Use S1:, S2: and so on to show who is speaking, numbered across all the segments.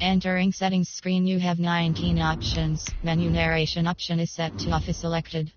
S1: Entering settings screen, you have 19 options. Menu narration option is set to off is selected.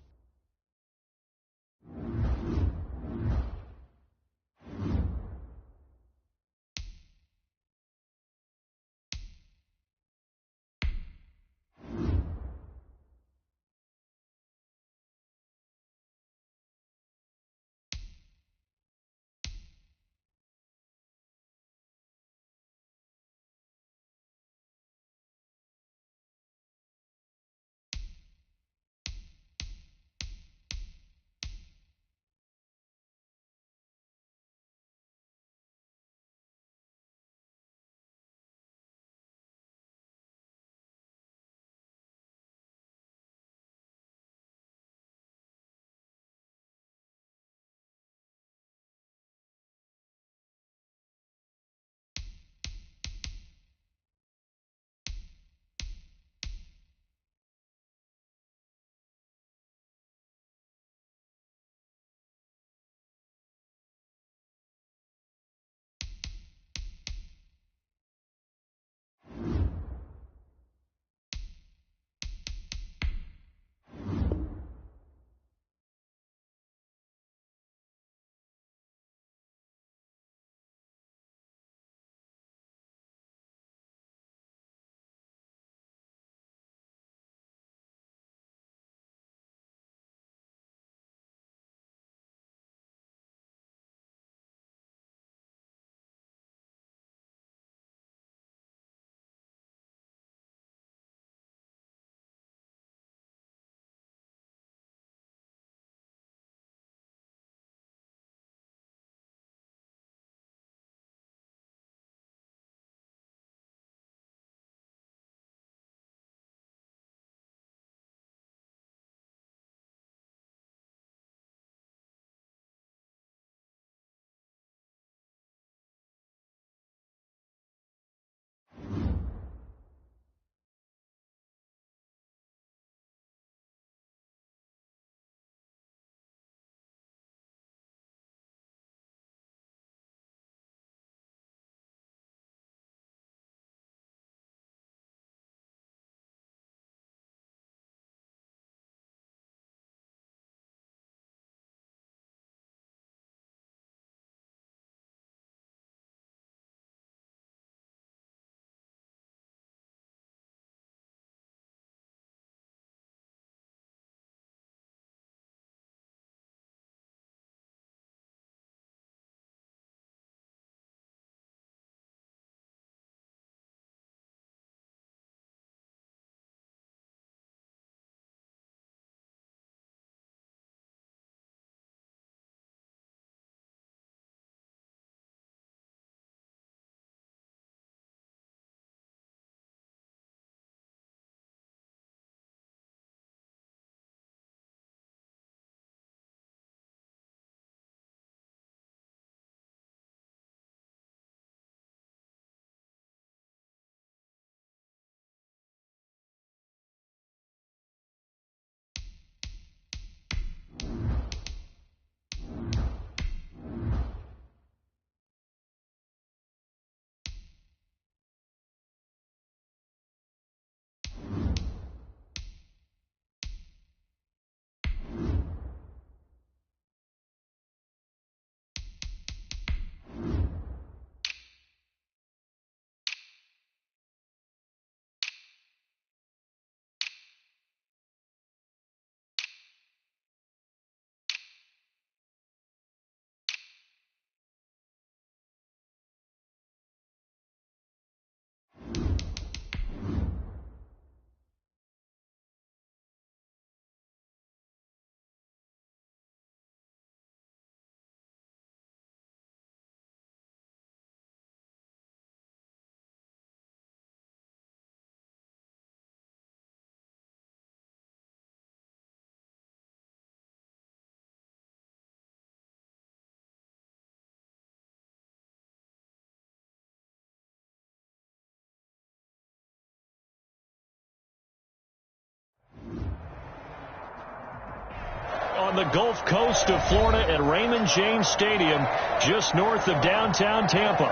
S2: On the Gulf Coast of Florida at Raymond James Stadium, just north of downtown Tampa.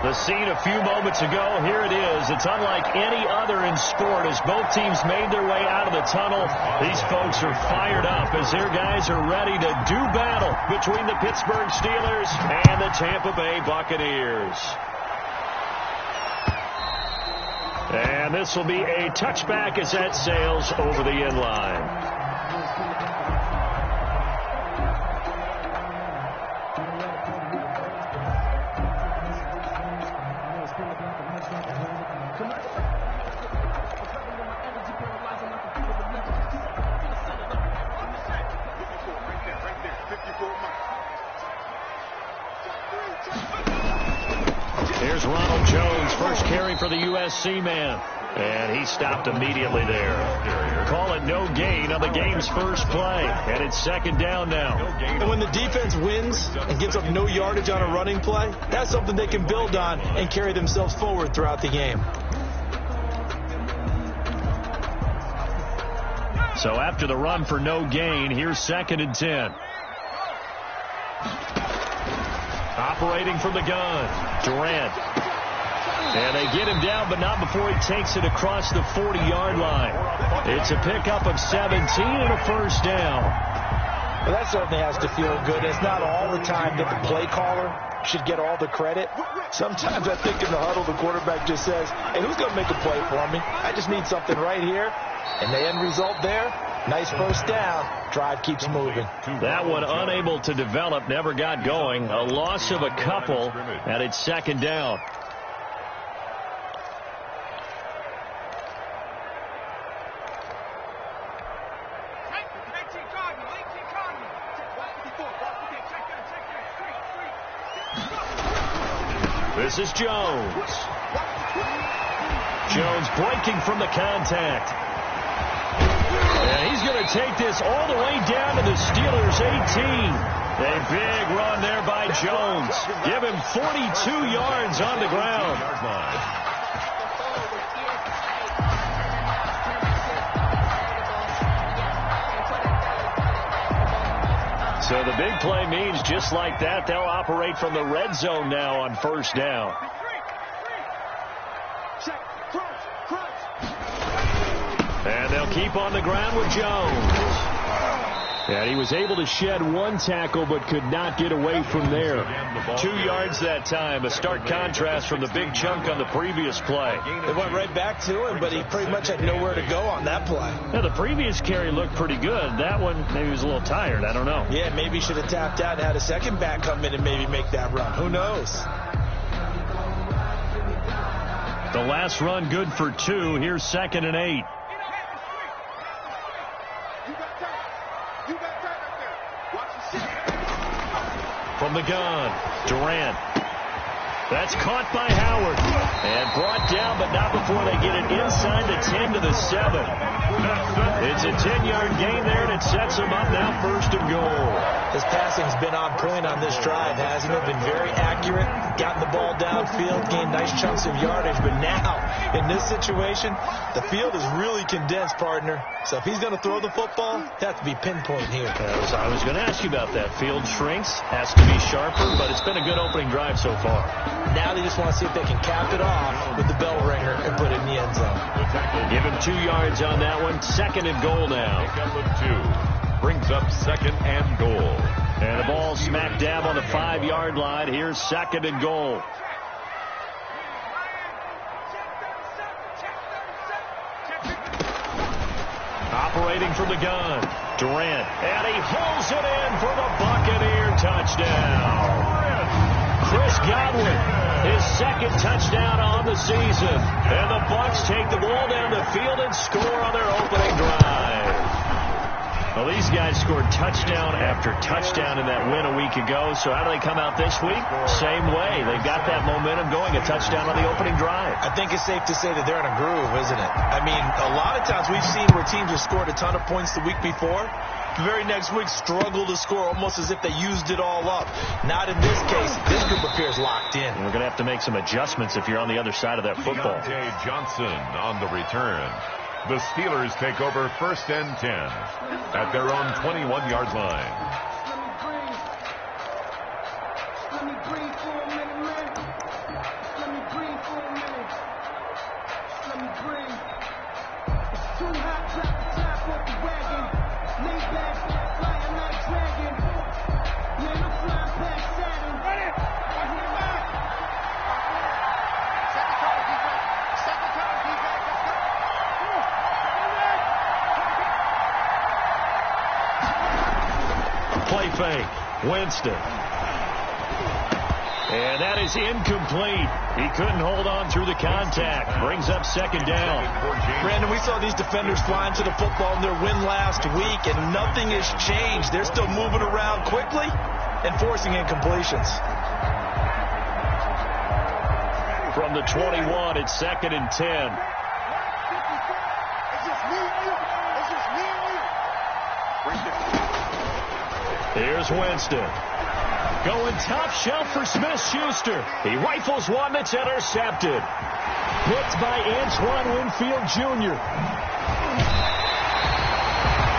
S2: The scene a few moments ago, here it is. It's unlike any other in sport as both teams made their way out of the tunnel. These folks are fired up as their guys are ready to do battle between the Pittsburgh Steelers and the Tampa Bay Buccaneers. And this will be a touchback as that sails over the end line. Here's Ronald Jones, first carry for the USC man. And he stopped immediately there. Call it no gain on the game's first play. And it's second down now.
S3: And when the defense wins and gives up no yardage on a running play, that's something they can build on and carry themselves forward throughout the game.
S2: So after the run for no gain, here's second and 10. Operating from the gun, Durant. And they get him down, but not before he takes it across the 40-yard line. It's a pickup of 17 and a first down.
S3: Well, that certainly has to feel good. It's not all the time that the play caller should get all the credit. Sometimes I think in the huddle, the quarterback just says, hey, who's going to make a play for me? I just need something right here. And the end result there, nice first down. Drive keeps moving.
S2: That one unable to develop, never got going. A loss of a couple, and it's second down. This is Jones. Jones breaking from the contact. And he's going to take this all the way down to the Steelers' 18. A big run there by Jones. Give him 42 yards on the ground. So the big play means just like that, they'll operate from the red zone now on first down. And they'll keep on the ground with Jones. And he was able to shed one tackle but could not get away from there. 2 yards that time, a stark contrast from the big chunk on the previous play.
S3: They went right back to him, but he pretty much had nowhere to go on that play.
S2: Now, the previous carry looked pretty good. That one, maybe he was a little tired. I don't know.
S3: Yeah, maybe he should have tapped out and had a second back come in and maybe make that run. Who knows?
S2: The last run good for 2. Here's second and 8. From the gun, Durant. That's caught by Howard. And brought down, but not before they get it inside the 10 to the 7. It's a 10-yard gain there, and it sets them up now first and goal.
S3: His passing's been on point on this drive, hasn't it? Been very accurate, gotten the ball downfield, gained nice chunks of yardage. But now, in this situation, the field is really condensed, partner. So if he's going to throw the football, it has to be pinpoint here.
S2: I was going to ask you about that. Field shrinks, has to be sharper, but it's been a good opening drive so far.
S3: Now they just want to see if they can cap it off with the bell ringer and put it in the end zone.
S2: Give him 2 yards on that one. Second and goal now.
S4: Pickup of 2. Brings up second and goal.
S2: And the ball smack dab on the 5-yard line. Here's second and goal. Operating from the gun, Durant. And he hauls it in for the Buccaneer touchdown. Chris Godwin, his second touchdown on the season. And the Bucs take the ball down the field and score on their opening drive. Well, these guys scored touchdown after touchdown in that win a week ago. So how do they come out this week? Same way. They've got that momentum going, a touchdown on the opening drive.
S3: I think it's safe to say that they're in a groove, isn't it? I mean, a lot of times we've seen where teams have scored a ton of points the week before. The very next week struggle to score almost as if they used it all up. Not in this case. This group appears locked in.
S2: We're going to have to make some adjustments if you're on the other side of that football.
S4: Deontay Johnson on the return. The Steelers take over first and 10 at their own 21-yard line.
S2: play fake. Winston. And that is incomplete. He couldn't hold on through the contact. Brings up second down.
S3: Brandon, we saw these defenders flying to the football in their win last week, and nothing has changed. They're still moving around quickly and forcing incompletions.
S2: From the 21, it's 2nd and 10. Here's Winston. Going top shelf for Smith-Schuster. He rifles one that's intercepted. Picked by Antoine Winfield Jr.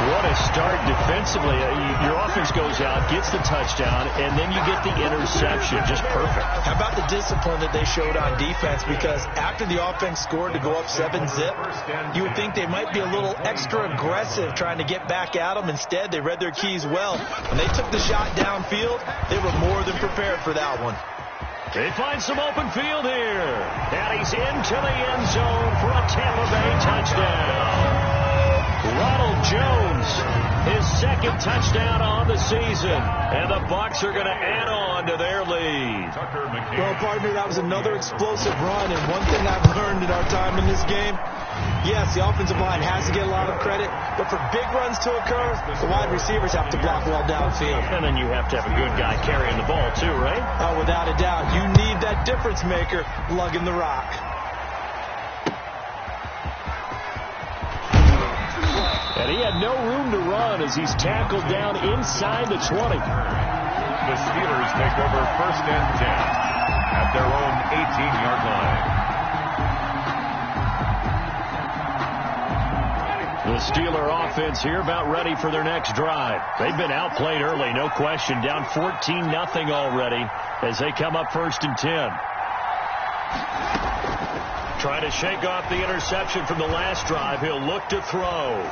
S2: What a start defensively. Your offense goes out, gets the touchdown, and then you get the interception. Just perfect.
S3: How about the discipline that they showed on defense? Because after the offense scored to go up 7-zip, you would think they might be a little extra aggressive trying to get back at them. Instead, they read their keys well. When they took the shot downfield, they were more than prepared for that one.
S2: They find some open field here. And he's into the end zone for a Tampa Bay touchdown. Ronald Jones, his 2nd touchdown on the season. And the Bucs are going to add on to their lead.
S3: Well, partner, that was another explosive run. And one thing I've learned in our time in this game, yes, the offensive line has to get a lot of credit. But for big runs to occur, the wide receivers have to block well downfield.
S2: And then you have to have a good guy carrying the ball too, right?
S3: Oh, without a doubt. You need that difference maker lugging the rock.
S2: And he had no room to run as he's tackled down inside the 20.
S4: The Steelers take over 1st and 10 at their own 18-yard line.
S2: The Steeler offense here about ready for their next drive. They've been outplayed early, no question. Down 14-0 already as they come up 1st and 10. Trying to shake off the interception from the last drive. He'll look to throw.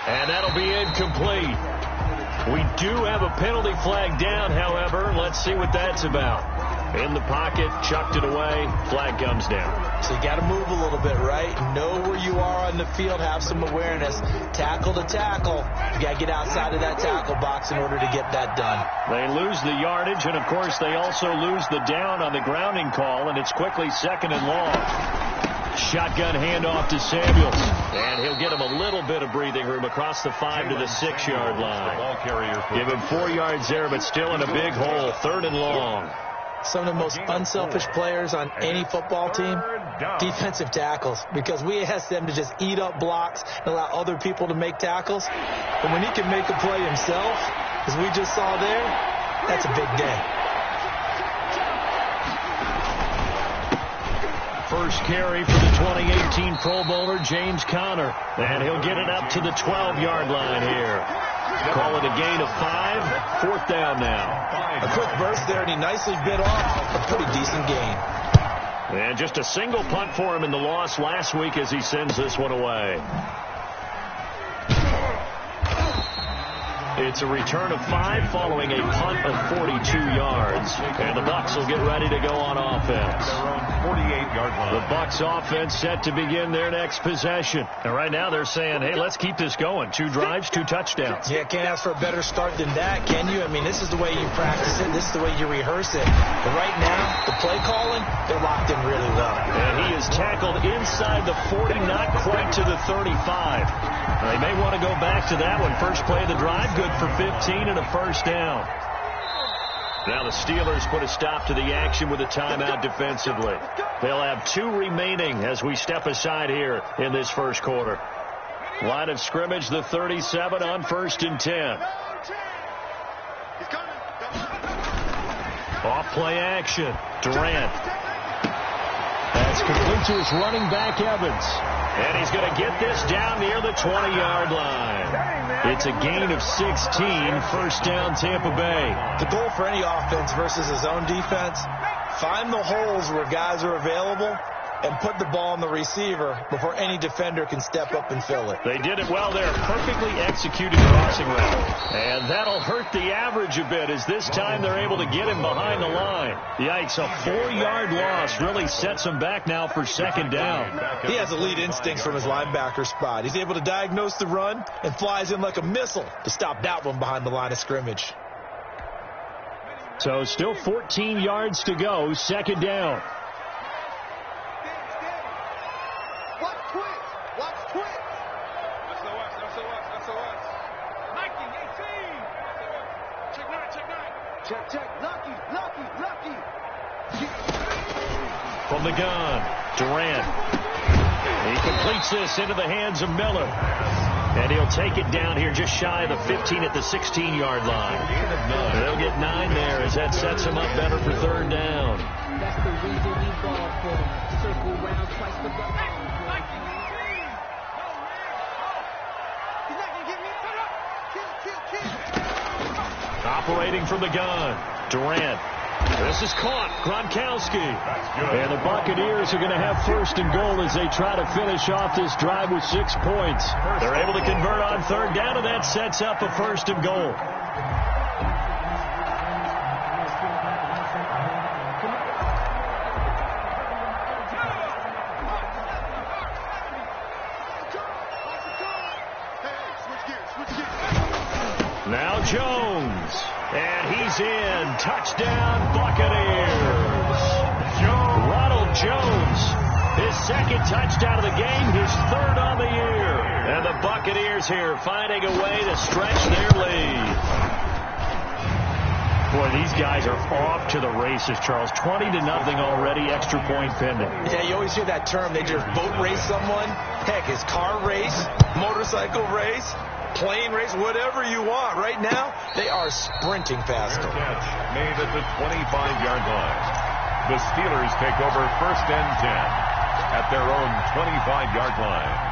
S2: And that'll be incomplete. We do have a penalty flag down, however. Let's see what that's about. In the pocket, chucked it away. Flag comes down.
S3: So you got to move a little bit, right? Know where you are on the field. Have some awareness. Tackle to tackle. You got to get outside of that tackle box in order to get that done.
S2: They lose the yardage, and, of course, they also lose the down on the grounding call, and it's quickly 2nd and long. Shotgun handoff to Samuels. And he'll get him a little bit of breathing room across the 5 to the 6-yard line. Give him 4 yards there, but still in a big hole. 3rd and long.
S3: Some of the most unselfish players on any football team, defensive tackles, because we ask them to just eat up blocks and allow other people to make tackles. But when he can make a play himself, as we just saw there, that's a big day.
S2: First carry for the 2018 Pro Bowler, James Conner. And he'll get it up to the 12-yard line here. Call it a gain of 5. 4th down now.
S3: A quick burst there, and he nicely bit off a pretty decent gain.
S2: And just a single punt for him in the loss last week as he sends this one away. It's a return of 5 following a punt of 42 yards. And the Bucs will get ready to go on offense.
S4: 48-yard line.
S2: The Bucs offense set to begin their next possession. And right now they're saying, hey, let's keep this going. 2 drives, 2 touchdowns.
S3: Yeah, can't ask for a better start than that, can you? I mean, this is the way you practice it. This is the way you rehearse it. But right now, the play calling, they're locked in really well.
S2: And he is tackled inside the 40, not quite to the 35. They may want to go back to that one. First play of the drive, good for 15 and a 1st down. Now the Steelers put a stop to the action with a timeout defensively. They'll have 2 remaining as we step aside here in this first quarter. Line of scrimmage, the 37 on 1st and 10. Off play action. Durant. That's complete to his running back, Evans. And he's going to get this down near the 20-yard line. It's a gain of 16, 1st down Tampa Bay.
S3: The goal for any offense versus his own defense, find the holes where guys are available and put the ball on the receiver before any defender can step up and fill it.
S2: They did it well there. Perfectly executed crossing route. And that'll hurt the average a bit as this time they're able to get him behind the line. Yikes, a 4-yard loss really sets him back now for second down.
S3: He has elite instincts from his linebacker spot. He's able to diagnose the run and flies in like a missile to stop that one behind the line of scrimmage.
S2: So still 14 yards to go, second down. From the gun, Durant. He completes this into the hands of Miller. And he'll take it down here just shy of the 15 at the 16-yard line. They'll get 9 there as that sets him up better for third down.
S5: That's the reason we ball for him. Circle round twice the ball.
S2: Operating from the gun, Durant. This is caught. Gronkowski. And the Buccaneers are going to have first and goal as they try to finish off this drive with 6 points. They're able to convert on third down, and that sets up a first and goal. Now Jones. And he's in. Touchdown, Buccaneers. Ronald Jones, his second touchdown of the game, his third on the year. And the Buccaneers here finding a way to stretch their lead. Boy, these guys are off to the races, Charles. 20-0 already, extra point pending.
S3: Yeah, you always hear that term. They just boat race someone. Heck, it's car race, motorcycle race, plane race, whatever you want. Right now, they are sprinting faster.
S4: Catch made at the 25-yard line. The Steelers take over first and 10 at their own 25-yard line.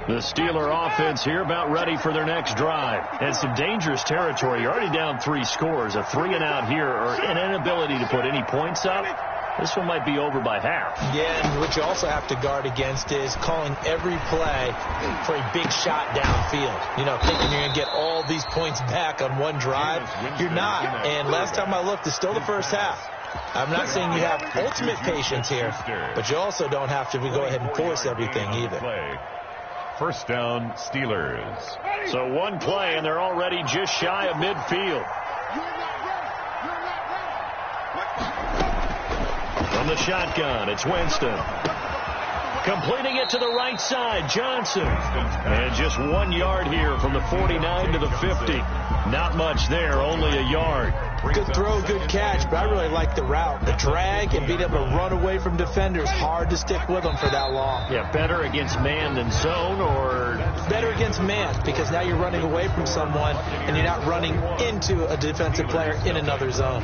S2: The Steeler offense here about ready for their next drive. And some dangerous territory. You're already down 3 scores. A 3-and-out here or an inability to put any points up. This one might be over by half.
S3: Yeah, and what you also have to guard against is calling every play for a big shot downfield. You know, thinking you're going to get all these points back on one drive. You're not. And last time I looked, it's still the first half. I'm not saying you have ultimate patience here, but you also don't have to go ahead and force everything either.
S4: First down, Steelers.
S2: So one play, and they're already just shy of midfield. From the shotgun, it's Winston. Completing it to the right side, Johnson. And just 1 yard here from the 49 to the 50. Not much there, only a yard.
S3: Good throw, good catch, but I really like the route. The drag and being able to run away from defenders, hard to stick with them for that long.
S2: Yeah, better against man than zone, or?
S3: Better against man, because now you're running away from someone and you're not running into a defensive player in another zone.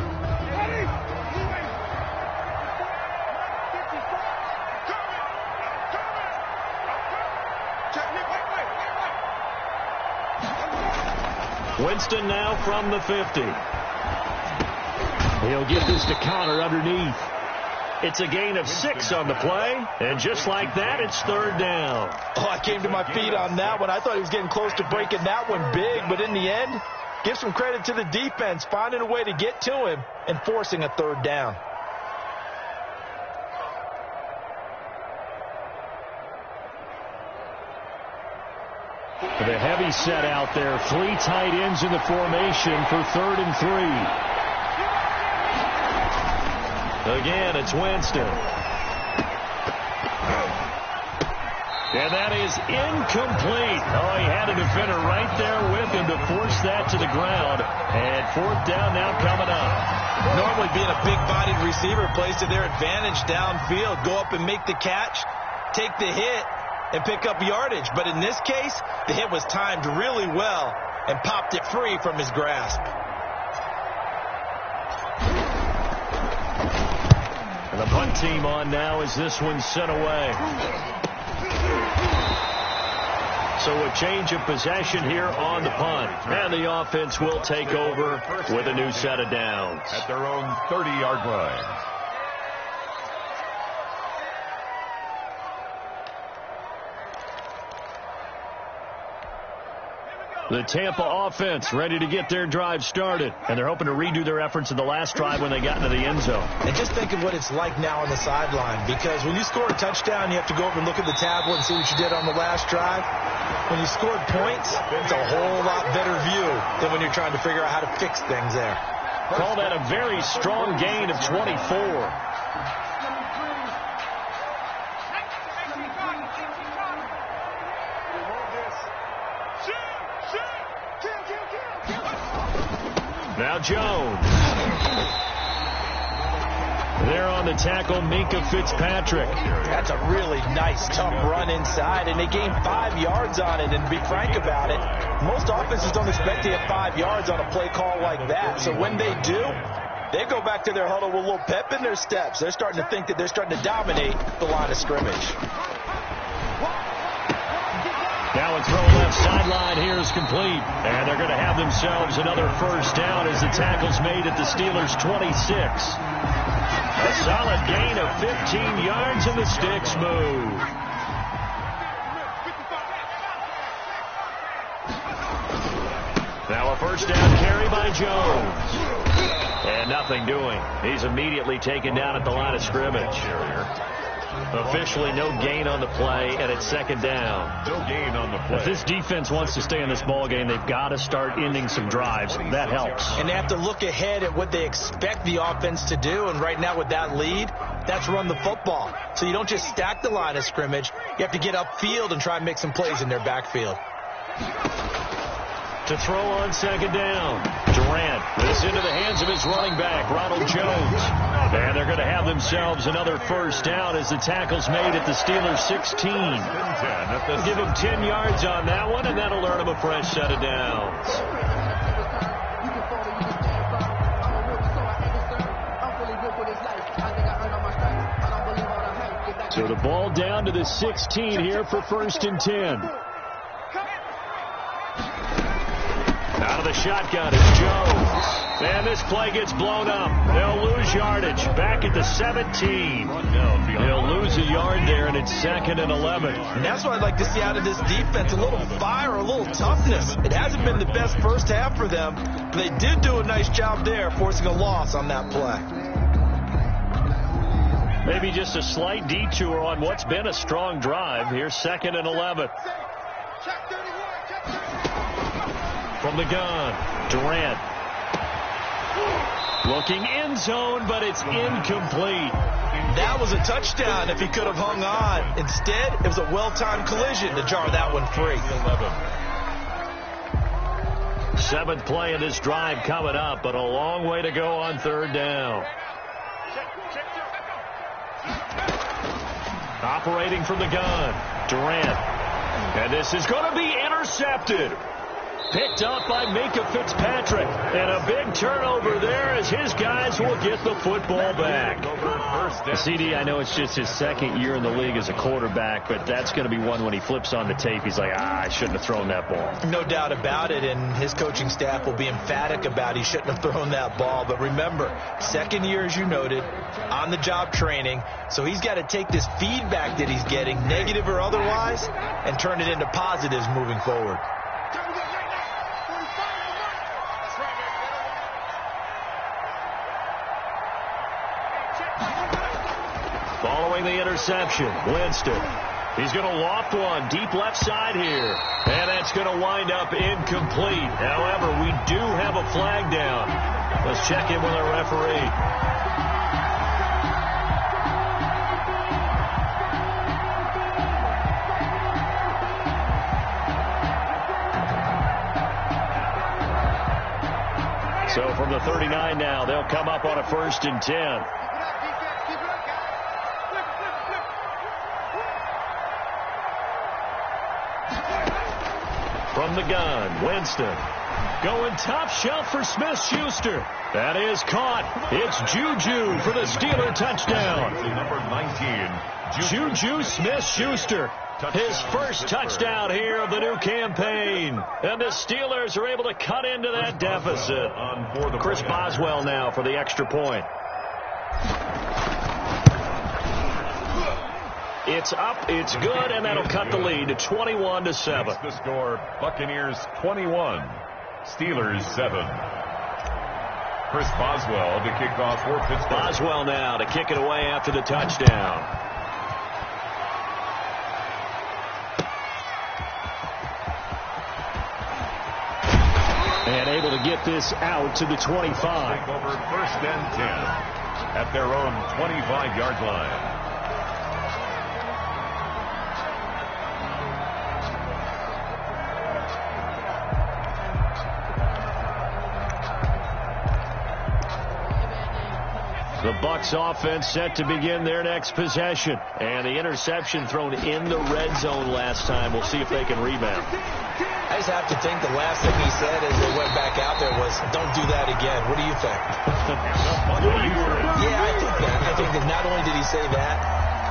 S2: Winston now from the 50. He'll get this to Connor underneath. It's a gain of 6 on the play, and just like that, it's third down.
S3: Oh, I came to my feet on that one. I thought he was getting close to breaking that one big, but in the end, give some credit to the defense, finding a way to get to him and forcing a third down.
S2: The heavy set out there. 3 tight ends in the formation for 3rd and 3. Again, it's Winston. And that is incomplete. Oh, he had a defender right there with him to force that to the ground. And 4th down now coming up.
S3: Normally being a big-bodied receiver plays to their advantage downfield. Go up and make the catch, take the hit, and pick up yardage. But in this case, the hit was timed really well and popped it free from his grasp.
S2: And the punt team on now as this one's sent away. So So a change of possession here on the punt. And the offense will take over with a new set of downs.
S4: At their own 30-yard line.
S2: The Tampa offense ready to get their drive started. And they're hoping to redo their efforts in the last drive when they got into the end zone.
S3: And just think of what it's like now on the sideline. Because when you score a touchdown, you have to go over and look at the tablet and see what you did on the last drive. When you scored points, it's a whole lot better view than when you're trying to figure out how to fix things there.
S2: Call that a very strong gain of 24. Now Jones. There on the tackle, Minka Fitzpatrick.
S3: That's a really nice, tough run inside, and they gained 5 yards on it. And to be frank about it, most offenses don't expect to get 5 yards on a play call like that. So when they do, they go back to their huddle with a little pep in their steps. They're starting to think that they're starting to dominate the line of scrimmage.
S2: Now a throw left sideline here is complete. And they're going to have themselves another first down as the tackle's made at the Steelers' 26. A solid gain of 15 yards and the sticks move. Now a first down carry by Jones. And nothing doing. He's immediately taken down at the line of scrimmage. Officially no gain on the play, and it's second down.
S4: No gain on the play.
S2: If this defense wants to stay in this ball game, they've got to start ending some drives. That helps.
S3: And they have to look ahead at what they expect the offense to do. And right now with that lead, that's run the football. So you don't just stack the line of scrimmage. You have to get upfield and try and make some plays in their backfield.
S2: To throw on second down. Durant this into the hands of his running back, Ronald Jones. And they're going to have themselves another first down as the tackle's made at the Steelers' 16. Give them 10 yards on that one, and that'll earn them a fresh set of downs. So the ball down to the 16 here for first and 10. Out of the shotgun is Jones. And this play gets blown up. They'll lose yardage. Back at the 17. They'll lose a yard there, and it's second and 11.
S3: And that's what I'd like to see out of this defense. A little fire, a little toughness. It hasn't been the best first half for them, but they did do a nice job there, forcing a loss on that play.
S2: Maybe just a slight detour on what's been a strong drive. Here's second and 11. From the gun, Durant. Looking end zone, but it's incomplete.
S3: That was a touchdown if he could have hung on. Instead, it was a well-timed collision to jar that one free.
S2: 7th play of this drive coming up, but a long way to go on third down. Operating from the gun, Durant. And this is going to be intercepted. Picked up by Minka Fitzpatrick. And a big turnover there as his guys will get the football back. CD, I know it's just his second year in the league as a quarterback, but that's going to be one when he flips on the tape. He's like, I shouldn't have thrown that ball.
S3: No doubt about it, and his coaching staff will be emphatic about he shouldn't have thrown that ball. But remember, second year, as you noted, on-the-job training, so he's got to take this feedback that he's getting, negative or otherwise, and turn it into positives moving forward.
S2: Following the interception, Winston. He's going to loft one deep left side here. And that's going to wind up incomplete. However, we do have a flag down. Let's check in with our referee. So from the 39 now, they'll come up on a first and 10. From the gun, Winston. Going top shelf for Smith-Schuster. That is caught. It's Juju for the Steeler touchdown.
S4: Number 19,
S2: Juju Smith-Schuster. His first touchdown here of the new campaign. And the Steelers are able to cut into that deficit. Chris Boswell now for the extra point. It's up, it's good, and that'll cut the lead to 21-7.
S4: That's the score, Buccaneers 21, Steelers 7. Chris Boswell to kick off for Pittsburgh.
S2: Boswell now to kick it away after the touchdown. And able to get this out to the 25.
S4: Take over first and 10 at their own 25-yard line.
S2: The Bucs offense set to begin their next possession. And the interception thrown in the red zone last time. We'll see if they can rebound.
S3: I just have to think the last thing he said as they went back out there was, don't do that again. What do you think? Yeah, I think that. I think that not only did he say that,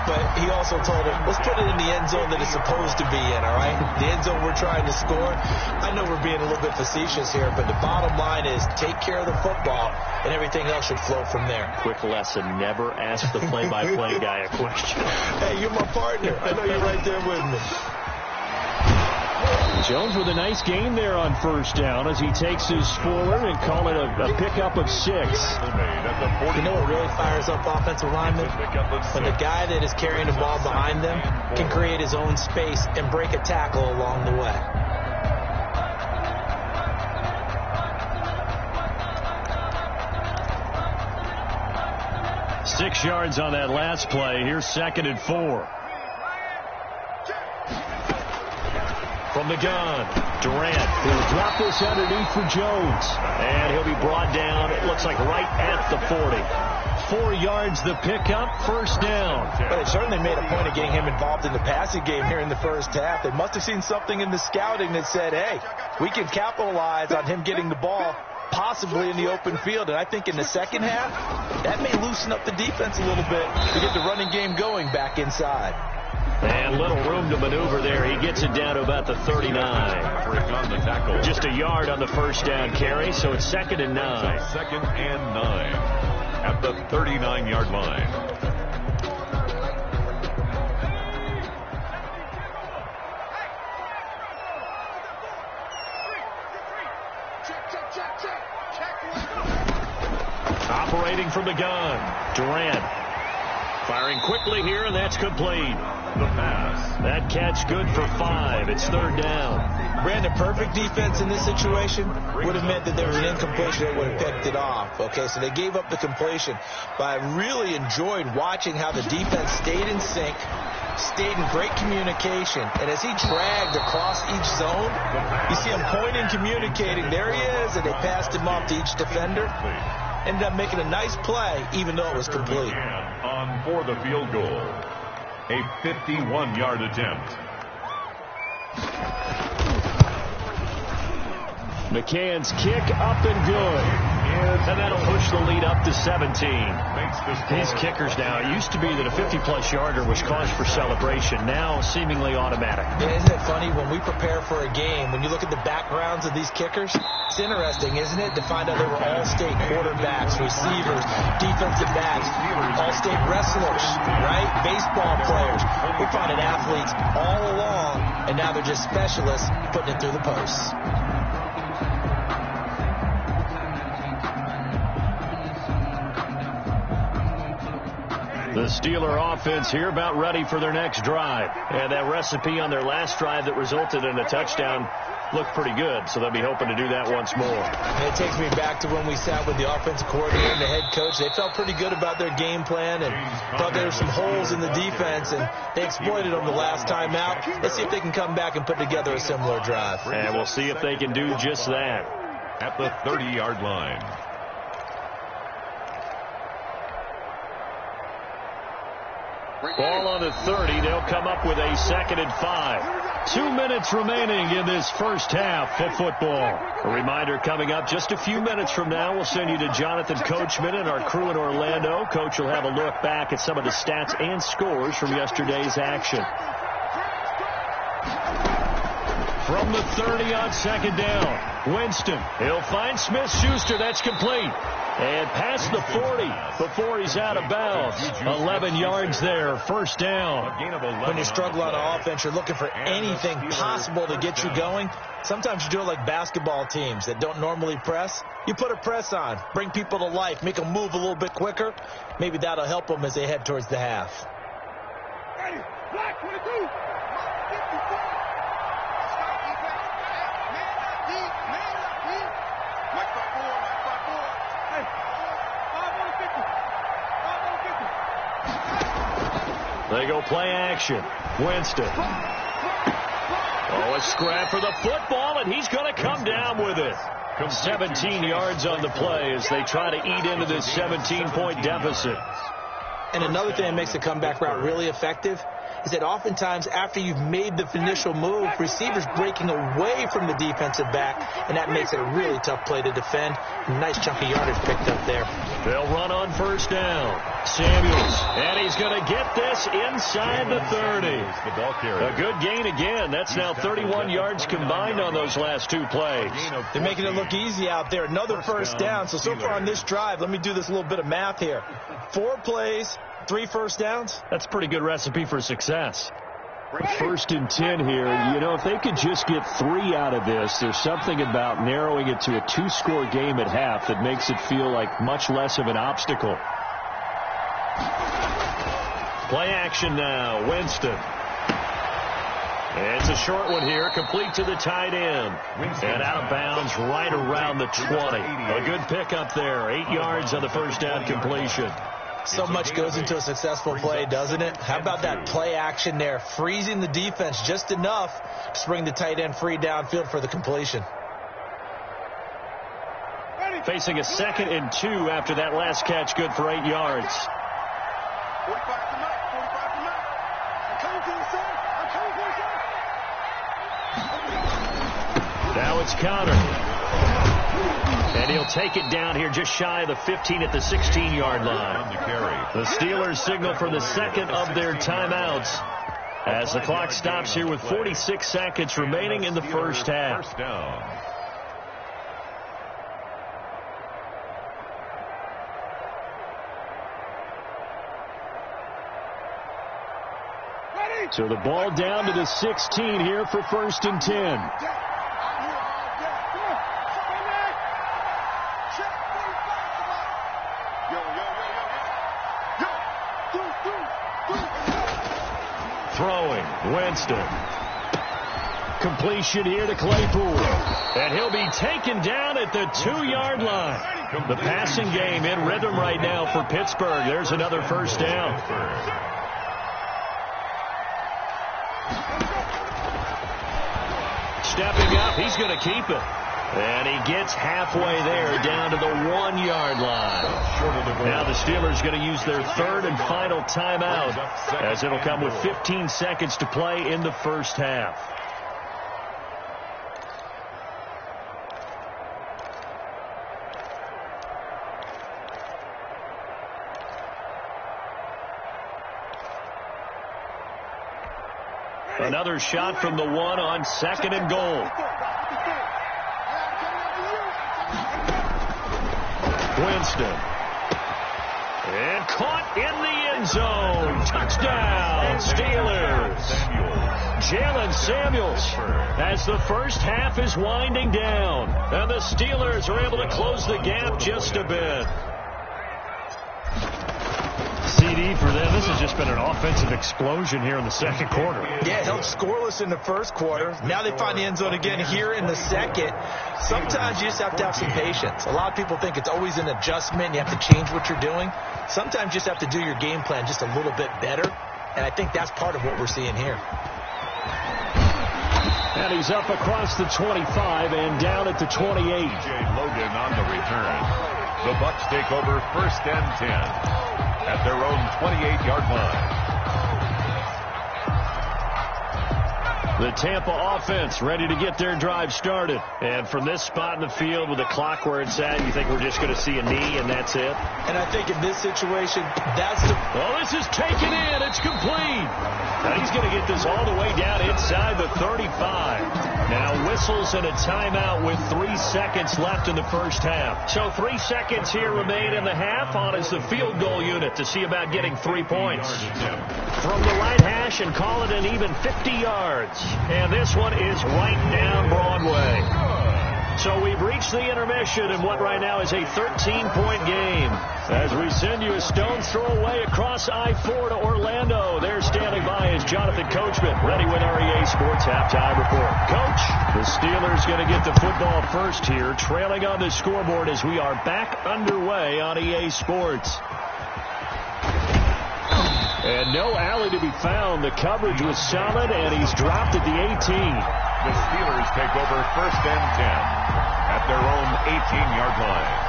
S3: but he also told him, let's put it in the end zone that it's supposed to be in, all right? The end zone we're trying to score. I know we're being a little bit facetious here, but the bottom line is take care of the football, and everything else should flow from there.
S2: Quick lesson, never ask the play-by-play guy a question.
S3: Hey, you're my partner. I know you're right there with me.
S2: Jones with a nice gain there on first down as he takes his forward and call it a pickup of 6.
S3: You know what really fires up offensive linemen? When the guy that is carrying the ball behind them can create his own space and break a tackle along the way.
S2: Six yards on that last play. Here's 2nd and 4. From the gun, Durant will drop this underneath for Jones. And he'll be brought down, it looks like right at the 40. 4 yards the pickup, first down.
S3: Well, they certainly made a point of getting him involved in the passing game here in the first half. They must have seen something in the scouting that said, hey, we can capitalize on him getting the ball possibly in the open field. And I think in the second half, that may loosen up the defense a little bit to get the running game going back inside.
S2: And little room to maneuver there. He gets it down to about the 39. Just a yard on the first down carry, so it's 2nd and 9.
S4: 2nd and 9 at the 39-yard line.
S2: Operating from the gun, Durant. Firing quickly here, and that's complete.
S4: The pass.
S2: That catch good for 5. It's 3rd down.
S3: Brandon, perfect defense in this situation would have meant that there was an incompletion that would have picked it off. Okay, so they gave up the completion. But I really enjoyed watching how the defense stayed in sync, stayed in great communication. And as he dragged across each zone, you see him pointing, communicating. There he is, and they passed him off to each defender. Ended up making a nice play, even though it was complete.
S4: On for the field goal. A 51-yard attempt.
S2: McCann's kick up and good. And that'll push the lead up to 17. These kickers now, it used to be that a 50-plus yarder was cause for celebration. Now seemingly automatic.
S3: Yeah, isn't it funny when we prepare for a game, when you look at the backgrounds of these kickers, it's interesting, isn't it, to find out they were all-state quarterbacks, receivers, defensive backs, all-state wrestlers, right? Baseball players. We found athletes all along, and now they're just specialists putting it through the posts.
S2: The Steeler offense here about ready for their next drive. And that recipe on their last drive that resulted in a touchdown looked pretty good, so they'll be hoping to do that once more.
S3: And it takes me back to when we sat with the offensive coordinator and the head coach. They felt pretty good about their game plan and thought there were some holes in the defense, and they exploited them the last time out. Let's see if they can come back and put together a similar drive.
S2: And we'll see if they can do just that.
S4: At the 30-yard line.
S2: Ball on the 30. They'll come up with a 2nd and 5. 2 minutes remaining in this first half of football. A reminder coming up just a few minutes from now. We'll send you to Jonathan Coachman and our crew in Orlando. Coach will have a look back at some of the stats and scores from yesterday's action. From the 30 on second down, Winston. He'll find Smith-Schuster. That's complete. And past the 40 before he's out of bounds. 11 yards there, first down.
S3: When you struggle on offense, you're looking for anything possible to get you going. Sometimes you do it like basketball teams that don't normally press. You put a press on, bring people to life, make them move a little bit quicker. Maybe that'll help them as they head towards the half.
S6: Ready, black 22.
S2: They go play action. Winston. Oh, a scrap for the football, and he's going to come down with it. 17 yards on the play as they try to eat into this 17-point deficit.
S3: And another thing that makes the comeback route really effective is that oftentimes after you've made the initial move, receivers breaking away from the defensive back, and that makes it a really tough play to defend. Nice chunk of yardage picked up there.
S2: They'll run on first down. Samuels, and he's going to get this inside the 30. A good gain again. That's now 31 yards combined on those last two plays.
S3: They're making it look easy out there. Another first down. So far on this drive, let me do this little bit of math here. 4 plays, 3 first downs.
S2: That's a pretty good recipe for success. First and 10 here. You know, if they could just get 3 out of this, there's something about narrowing it to a 2-score game at half that makes it feel like much less of an obstacle. Play action now. Winston. It's a short one here, complete to the tight end. And out of bounds right around the 20. A good pickup there. 8 yards on the first down completion.
S3: So much goes into a successful play, doesn't it? How about that play action there? Freezing the defense just enough to bring the tight end free downfield for the completion.
S2: Facing a 2nd and 2 after that last catch, good for 8 yards.
S6: 45 tonight, 45 tonight. I'm coming to the sun. I'm coming to the sun.
S2: Now it's Connor. And he'll take it down here just shy of the 15 at the 16-yard line. The Steelers signal for the second of their timeouts as the clock stops here with 46 seconds remaining in the first half.
S4: First down.
S2: So the ball down to the 16 here for first and 10. Throwing, Winston. Completion here to Claypool. And he'll be taken down at the 2-yard line. The passing game in rhythm right now for Pittsburgh. There's another first down. Stepping up, he's going to keep it. And he gets halfway there down to the 1-yard line. Now the Steelers going to use their third and final timeout as it'll come with 15 seconds to play in the first half. Another shot from the 1 on 2nd and goal. Winston. And caught in the end zone. Touchdown, Steelers. Jalen Samuels as the first half is winding down. And the Steelers are able to close the gap just a bit. CD for them. This has just been an offensive explosion here in the second quarter.
S3: Yeah, held scoreless in the first quarter. Now they find the end zone again here in the second. Sometimes you just have to have some patience. A lot of people think it's always an adjustment. You have to change what you're doing. Sometimes you just have to do your game plan just a little bit better. And I think that's part of what we're seeing here.
S2: And he's up across the 25 and down at the 28.
S4: Logan on the return. The Bucs take over first and 10. At their own 28-yard line.
S2: The Tampa offense ready to get their drive started. And from this spot in the field with the clock where it's at, you think we're just going to see a knee and that's it?
S3: And I think in this situation, that's the...
S2: Oh, this is taken in. It's complete. Now he's going to get this all the way down inside the 35. Now whistles and a timeout with 3 seconds left in the first half. So 3 seconds here remain in the half on as the field goal unit to see about getting 3 points. From the right hash and call it an even 50 yards. And this one is right down Broadway. So we've reached the intermission in what right now is a 13-point game. As we send you a stone's throw away across I-4 to Orlando. There standing by is Jonathan Coachman, ready with our EA Sports Halftime Report. Coach, the Steelers going to get the football first here, trailing on the scoreboard as we are back underway on EA Sports. And no alley to be found. The coverage was solid, and he's dropped at the 18.
S4: The Steelers take over 1st and 10 at their own 18-yard line.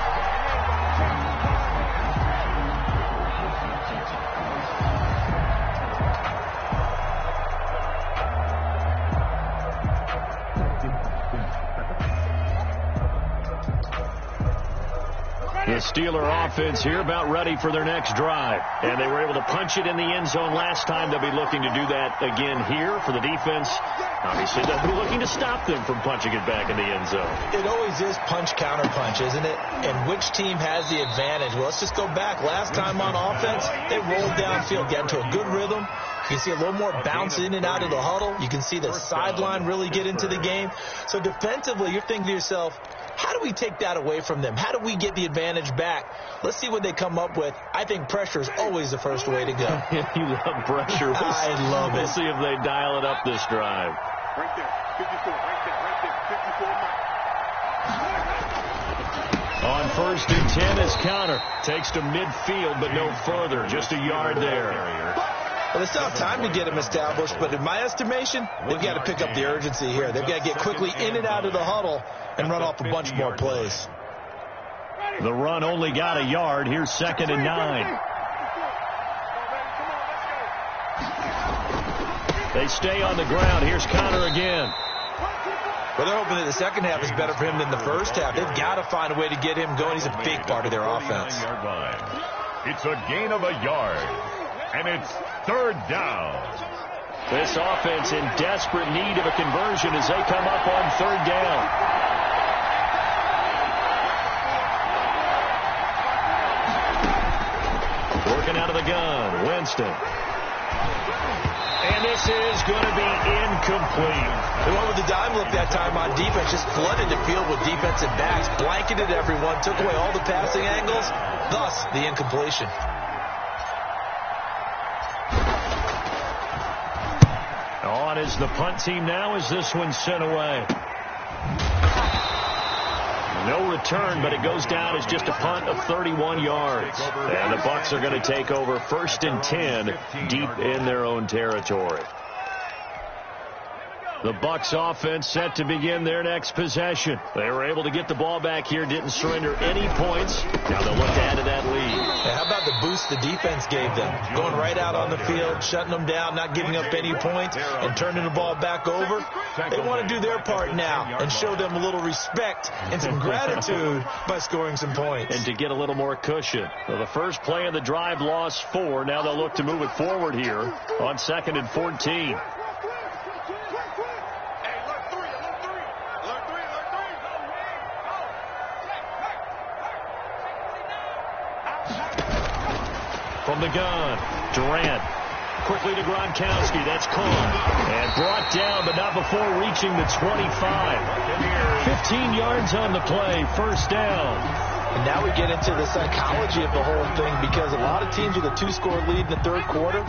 S2: The Steeler offense here about ready for their next drive. And they were able to punch it in the end zone last time. They'll be looking to do that again here for the defense. Obviously, they'll be looking to stop them from punching it back in the end zone.
S3: It always is punch-counter-punch, isn't it? And which team has the advantage? Well, let's just go back. Last time on offense, they rolled downfield, got into a good rhythm. You can see a little more bounce in and out of the huddle. You can see the sideline really get into the game. So defensively, you're thinking to yourself, how do we take that away from them? How do we get the advantage back? Let's see what they come up with. I think pressure is always the first way to go.
S2: You love pressure.
S3: I love it.
S2: We'll see if they dial it up this drive.
S6: Right there. 54. Right there. 54.
S2: On 1st and 10 is Connor. Takes to midfield, but no further. Just a yard there.
S3: Well, it's not time to get them established, but in my estimation, they've got to pick up the urgency here. They've got to get quickly in and out of the huddle and run off a bunch more plays.
S2: The run only got a yard. Here's 2nd and 9. They stay on the ground. Here's Connor again.
S3: Well, they're hoping that the second half is better for him than the first half. They've got to find a way to get him going. He's a big part of their offense.
S4: It's a gain of a yard, and it's 3rd down.
S2: This offense in desperate need of a conversion as they come up on 3rd down. Working out of the gun, Winston. And this is going to be incomplete.
S3: They went with the dime look that time on defense, just flooded the field with defensive backs, blanketed everyone, took away all the passing angles, thus the incompletion.
S2: On is the punt team now as this one's sent away. No return, but it goes down as just a punt of 31 yards. And the Bucs are going to take over 1st and 10 deep in their own territory. The Bucs offense set to begin their next possession. They were able to get the ball back here, didn't surrender any points. Now they'll look to add to that lead.
S3: And how about the boost the defense gave them? Going right out on the field, shutting them down, not giving up any points, and turning the ball back over. They want to do their part now and show them a little respect and some gratitude by scoring some points.
S2: And to get a little more cushion. Well, the first play of the drive lost 4. Now they'll look to move it forward here on 2nd and 14. From the gun, Durant. Quickly to Gronkowski. That's caught. And brought down, but not before reaching the 25. 15 yards on the play. 1st down.
S3: And now we get into the psychology of the whole thing, because a lot of teams with a 2-score lead in the 3rd quarter,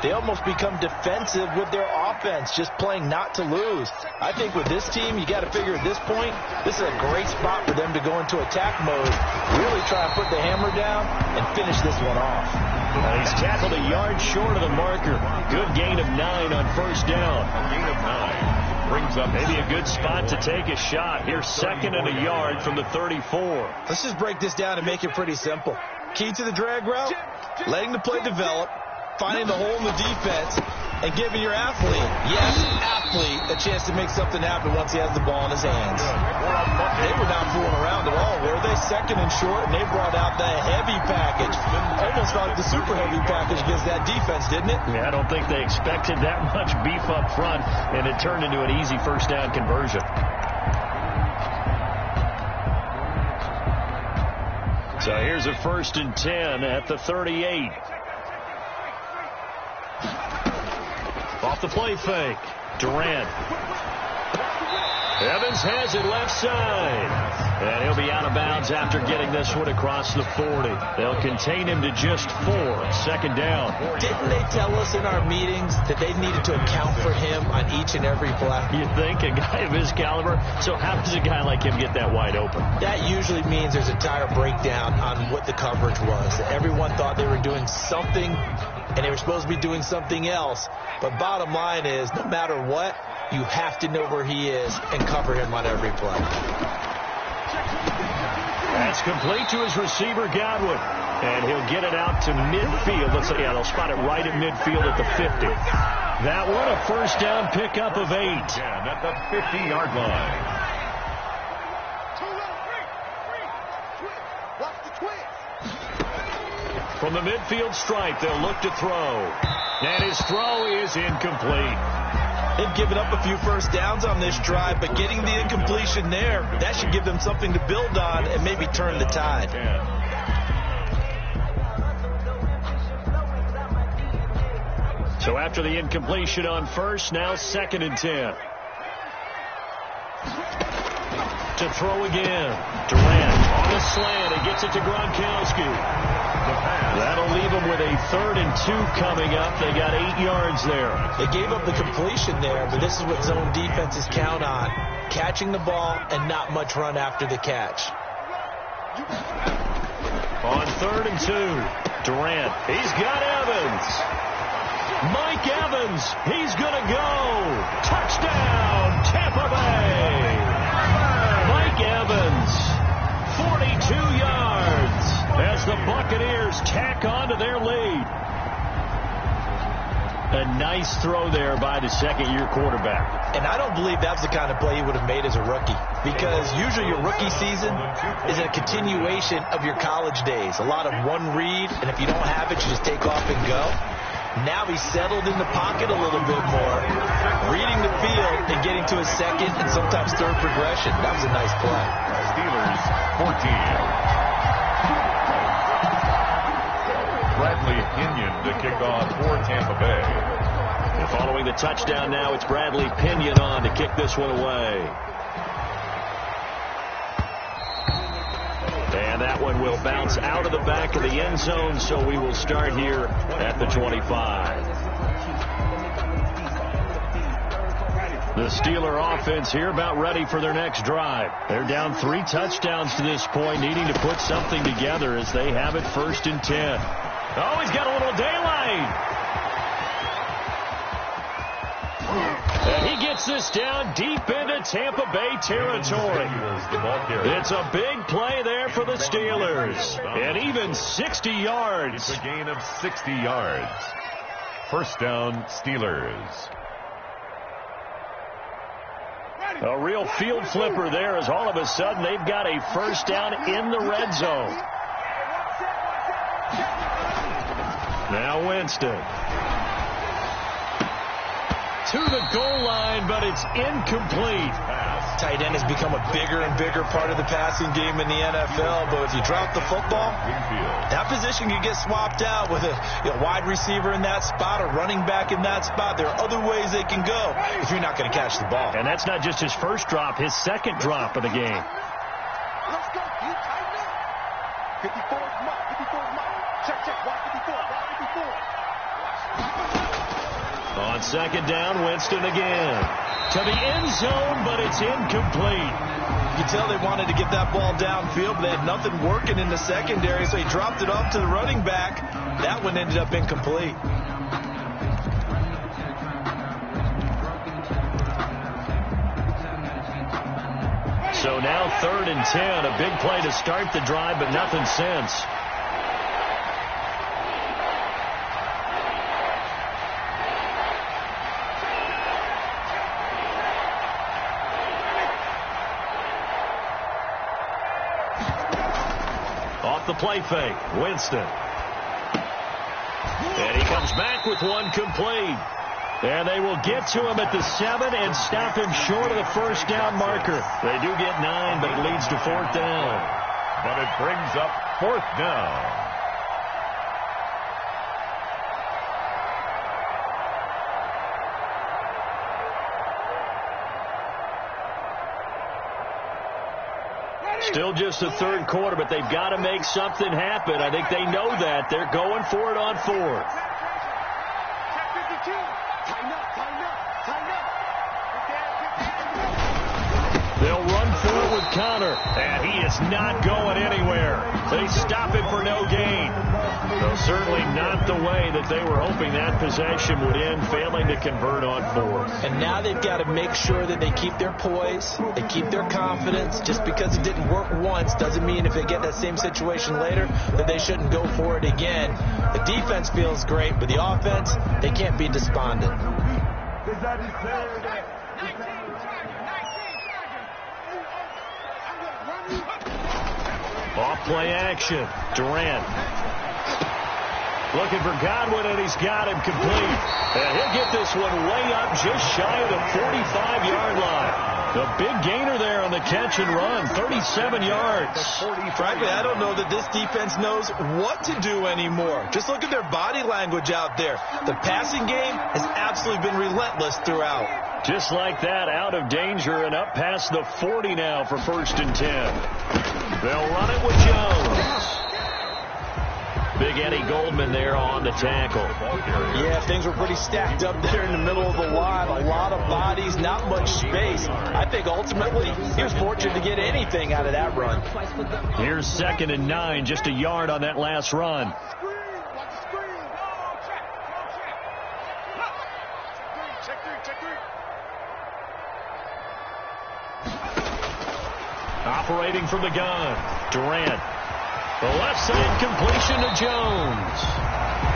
S3: they almost become defensive with their offense, just playing not to lose. I think with this team, you got to figure at this point, this is a great spot for them to go into attack mode, really try and put the hammer down and finish this one off.
S2: He's tackled a yard short of the marker. Good gain of 9 on 1st down.
S4: A gain of 9 brings up
S2: maybe a good spot to take a shot. Here's 2nd and a yard from the 34.
S3: Let's just break this down and make it pretty simple. Key to the drag route, letting the play develop, finding the hole in the defense, and giving your athlete, yes, certainly a chance to make something happen once he has the ball in his hands. They were not fooling around at all, were they? Second and short, and they brought out the heavy package. Almost like the super heavy package against that defense, didn't it?
S2: Yeah, I don't think they expected that much beef up front, and it turned into an easy first down conversion. So here's a 1st and 10 at the 38. Off the play fake. Durant. Evans has it left side. And he'll be out of bounds after getting this one across the 40. They'll contain him to just 4. 2nd down.
S3: Didn't they tell us in our meetings that they needed to account for him on each and every play?
S2: You think? A guy of his caliber? So how does a guy like him get that wide open?
S3: That usually means there's a entire breakdown on what the coverage was. Everyone thought they were doing something, and they were supposed to be doing something else. But bottom line is, no matter what, you have to know where he is and cover him on every play.
S2: That's complete to his receiver, Godwin. And he'll get it out to midfield. Let's say, yeah, they'll spot it right at midfield at the 50. That one, a 1st down pickup of 8.
S4: At the 50-yard line.
S2: From the midfield stripe, they'll look to throw. And his throw is incomplete.
S3: They've given up a few first downs on this drive, but getting the incompletion there, that should give them something to build on and maybe turn the tide.
S2: So after the incompletion on 1st, now 2nd and 10. To throw again. Durant on a slant. He gets it to Gronkowski. That'll leave them with a 3rd and 2 coming up. They got 8 yards there.
S3: They gave up the completion there, but this is what zone defenses count on. Catching the ball and not much run after the catch.
S2: On 3rd and 2, Durant. He's got Evans. Mike Evans. He's going to go. Touchdown, Tampa Bay. Mike Evans. 42 yards as the Buccaneers tack on to their lead. A nice throw there by the 2nd-year quarterback.
S3: And I don't believe that's the kind of play he would have made as a rookie, because usually your rookie season is a continuation of your college days. A lot of one read, and if you don't have it, you just take off and go. Now he's settled in the pocket a little bit more, reading the field and getting to his 2nd and sometimes 3rd progression. That was a nice play.
S4: Steelers 14. Bradley Pinion to kick off for Tampa Bay.
S2: And following the touchdown now, it's Bradley Pinion on to kick this one away. And that one will bounce out of the back of the end zone, so we will start here at the 25. The Steeler offense here about ready for their next drive. They're down 3 touchdowns to this point, needing to put something together as they have it 1st and 10. Oh, he's got a little daylight. And he gets this down deep into Tampa Bay territory. It's a big play there for the Steelers. And even 60 yards.
S4: It's a gain of 60 yards. 1st down, Steelers.
S2: A real field flipper there as all of a sudden they've got a 1st down in the red zone. Now Winston. To the goal line, but it's incomplete.
S3: Tight end has become a bigger and bigger part of the passing game in the NFL, but if you drop the football, that position can get swapped out with a wide receiver in that spot, a running back in that spot. There are other ways they can go if you're not going to catch the ball.
S2: And that's not just his 1st drop, his 2nd drop of the game.
S6: Let's go. You tighten up. 54 is Mike. 54 is Mike. Check, watch 54. Watch 54.
S2: On 2nd down, Winston again. To the end zone, but it's incomplete.
S3: You can tell they wanted to get that ball downfield, but they had nothing working in the secondary, so he dropped it off to the running back. That one ended up incomplete.
S2: So now 3rd and 10, a big play to start the drive, but nothing since. the play fake. Winston. And he comes back with one complete. And they will get to him at the 7 and stop him short of the first down marker. They do get 9, but it leads to 4th down.
S4: But it brings up 4th down.
S2: Still just the 3rd quarter, but they've got to make something happen. I think they know that. They're going for it on 4th. They'll run through it with Connor, and he is not going anywhere. They stop it for no gain. So certainly not the way that they were hoping that possession would end, failing to convert on 4th.
S3: And now they've got to make sure that they keep their poise, they keep their confidence. Just because it didn't work once doesn't mean if they get that same situation later that they shouldn't go for it again. The defense feels great, but the offense, they can't be despondent.
S2: Off play action. Durant. Looking for Godwin, and he's got him complete. And he'll get this one way up just shy of the 45-yard line. The big gainer there on the catch and run, 37 yards.
S3: Frankly, I don't know that this defense knows what to do anymore. Just look at their body language out there. The passing game has absolutely been relentless throughout.
S2: Just like that, out of danger and up past the 40 now for 1st and 10. They'll run it with Jones. Big Eddie Goldman there on the tackle.
S3: Yeah, things were pretty stacked up there in the middle of the line. A lot of bodies, not much space. I think ultimately he was fortunate to get anything out of that run.
S2: Here's 2nd and 9, just a yard on that last run. Operating from the gun, Durant. The left side completion to Jones.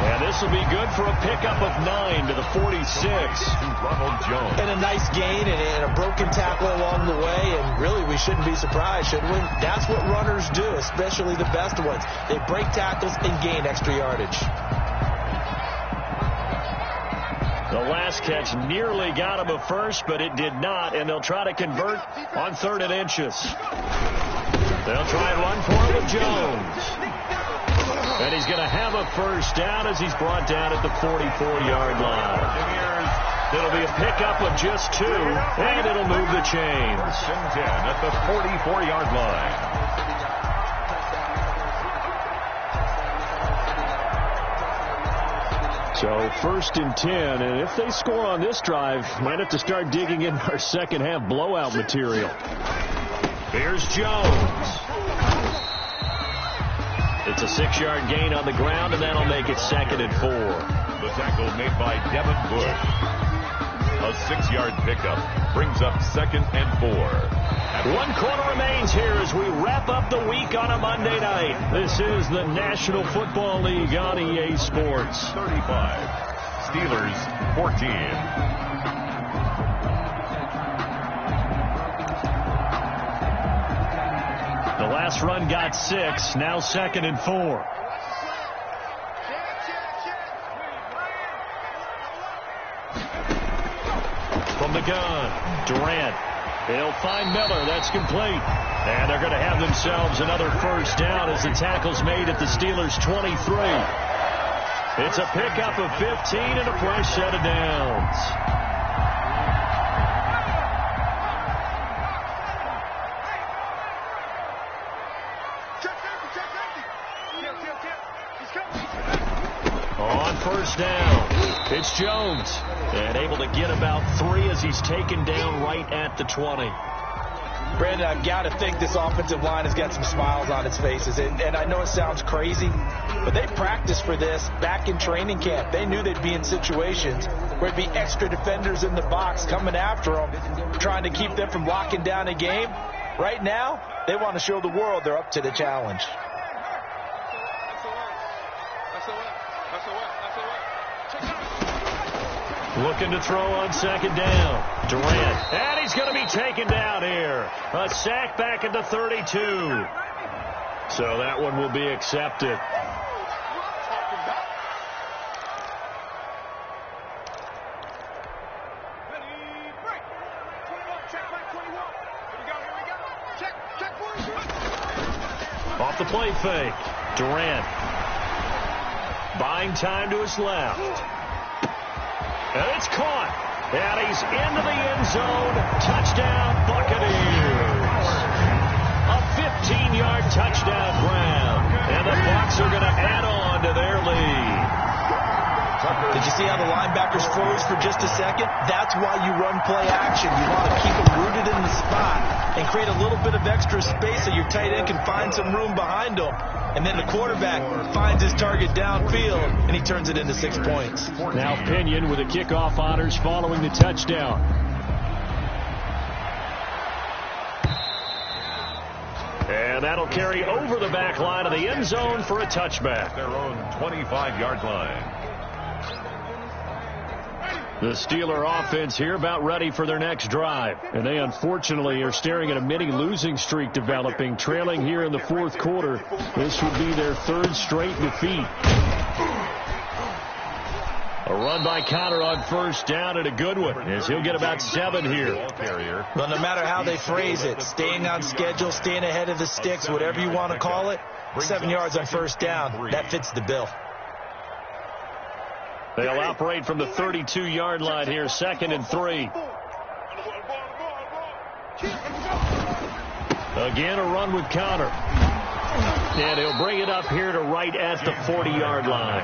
S2: And this will be good for a pickup of 9 to the 46.
S4: Ronald Jones.
S3: And a nice gain and a broken tackle along the way. And really, we shouldn't be surprised, should we? That's what runners do, especially the best ones. They break tackles and gain extra yardage.
S2: The last catch nearly got him a first, but it did not. And they'll try to convert on 3rd and inches. They'll try and run for it with Jones. And he's going to have a first down as he's brought down at the 44-yard line. It'll be a pickup of just 2, and it'll move the chains.
S4: 1st and 10 at the 44-yard line.
S2: So 1st and 10, and if they score on this drive, might have to start digging in our second half blowout material. Here's Jones. It's a 6-yard gain on the ground, and that'll make it 2nd and 4.
S4: The tackle made by Devin Bush. A 6-yard pickup brings up 2nd and 4.
S2: 1 quarter remains here as we wrap up the week on a Monday night. This is the National Football League on EA Sports.
S4: 35. Steelers 14.
S2: The last run got 6, now 2nd and 4. From the gun, Durant. They'll find Miller. That's complete. And they're going to have themselves another first down as the tackle's made at the Steelers' 23. It's a pickup of 15 and a fresh set of downs. On first down, it's Jones. And able to get about 3 as he's taken down right at the 20.
S3: Brandon, I've got to think this offensive line has got some smiles on its faces. And I know it sounds crazy, but they practiced for this back in training camp. They knew they'd be in situations where it'd be extra defenders in the box coming after them, trying to keep them from locking down a game. Right now, they want to show the world they're up to the challenge.
S2: Looking to throw on 2nd down. Durant. And he's going to be taken down here. A sack back at the 32. So that one will be accepted. Off the play fake. Durant. Buying time to his left. And it's caught. And he's into the end zone. Touchdown, Buccaneers. A 15-yard touchdown grab. And the Bucs are going to add on to their lead.
S3: Did you see how the linebackers froze for just a second? That's why you run play action. You want to keep them rooted in the spot and create a little bit of extra space so your tight end can find some room behind him. And then the quarterback finds his target downfield, and he turns it into 6 points.
S2: Now Pinion with the kickoff honors following the touchdown. And that'll carry over the back line of the end zone for a touchback.
S4: Their own 25-yard line.
S2: The Steeler offense here about ready for their next drive. And they unfortunately are staring at a mini losing streak developing, trailing here in the fourth quarter. This would be their third straight defeat. A run by Connor on first down, and a good one, as he'll get about 7 here.
S3: Well, no matter how they phrase it, staying on schedule, staying ahead of the sticks, whatever you want to call it, 7 yards on first down, that fits the bill.
S2: They'll operate from the 32-yard line here, 2nd and 3. Again, a run with Connor. And he'll bring it up here to right at the 40-yard line.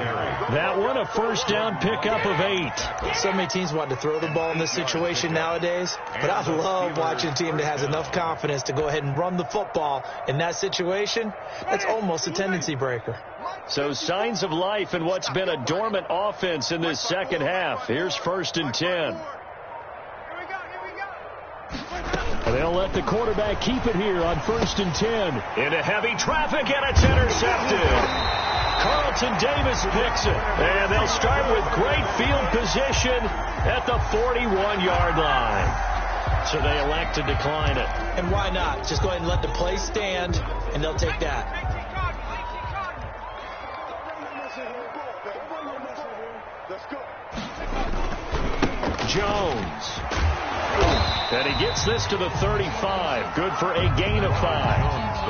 S2: That one, a first down pickup of 8.
S3: So many teams want to throw the ball in this situation nowadays, but I love watching a team that has enough confidence to go ahead and run the football in that situation. That's almost a tendency breaker.
S2: So signs of life in what's been a dormant offense in this second half. Here's 1st and 10. They'll let the quarterback keep it here on 1st and 10. Into heavy traffic, and it's intercepted. Carlton Davis picks it. And they'll start with great field position at the 41-yard line. So they elect to decline it.
S3: And why not? Just go ahead and let the play stand, and they'll take that.
S2: Jones. And he gets this to the 35. Good for a gain of 5.